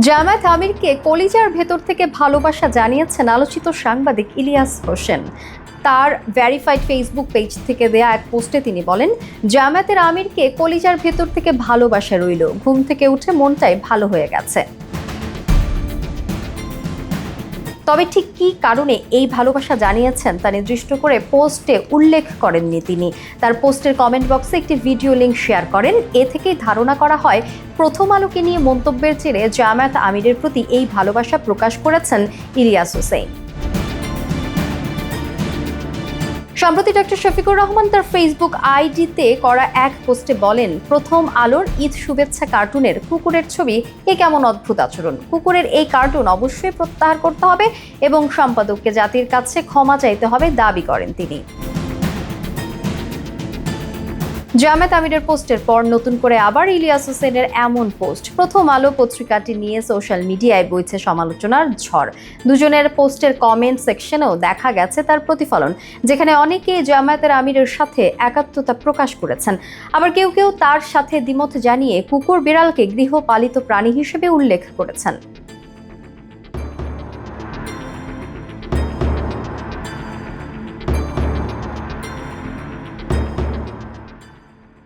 জামায়াত আমিরকে কলিজার ভেতর থেকে ভালোবাসা জানিয়েছেন আলোচিত সাংবাদিক ইলিয়াস হোসেন। তার ভেরিফাইড ফেসবুক পেজ থেকে দেয়া এক পোস্টে তিনি বলেন, জামায়াতের আমিরকে কলিজার ভেতর থেকে ভালোবাসা রইল, ঘুম থেকে উঠে মনটাই ভালো হয়ে গেছে। তবে ঠিক কী কারণে এই ভালোবাসা জানিয়েছেন তা নির্দিষ্ট করে পোস্টে উল্লেখ করেননি তিনি। তার পোস্টের কমেন্ট বক্সে একটি ভিডিও লিঙ্ক শেয়ার করেন। এ থেকেই ধারণা করা হয় প্রথম আলোকে নিয়ে মন্তব্যের জেরে জামায়াত আমিরের প্রতি এই ভালোবাসা প্রকাশ করেছেন ইলিয়াস হোসেন। সম্প্রতি ডক্টর শফিকুর রহমান তার ফেসবুক আইডিতে করা এক পোস্টে বলেন, প্রথম আলোর ঈদ শুভেচ্ছা কার্টুনের কুকুরের ছবি এ কেমন অদ্ভুত আচরণ। কুকুরের এই কার্টুন অবশ্যই প্রত্যাহার করতে হবে এবং সম্পাদককে জাতির কাছে ক্ষমা চাইতে হবে দাবি করেন তিনি। জামায়াত আমিরের পোস্টের পর নতুন করে আবার ইলিয়াস হোসেনের এমন পোস্ট। প্রথম আলো পত্রিকাটি নিয়ে সোশ্যাল মিডিয়ায় বইছে সমালোচনার ঝড়। দুজনের পোস্টের কমেন্ট সেকশনেও দেখা গেছে তার প্রতিফলন, যেখানে অনেকে জামায়াতের আমিরের সাথে একাত্মতা প্রকাশ করেছেন। আবার কেউ কেউ তার সাথে দ্বিমত জানিয়ে কুকুর বিড়ালকে গৃহপালিত প্রাণী হিসেবে উল্লেখ করেছেন।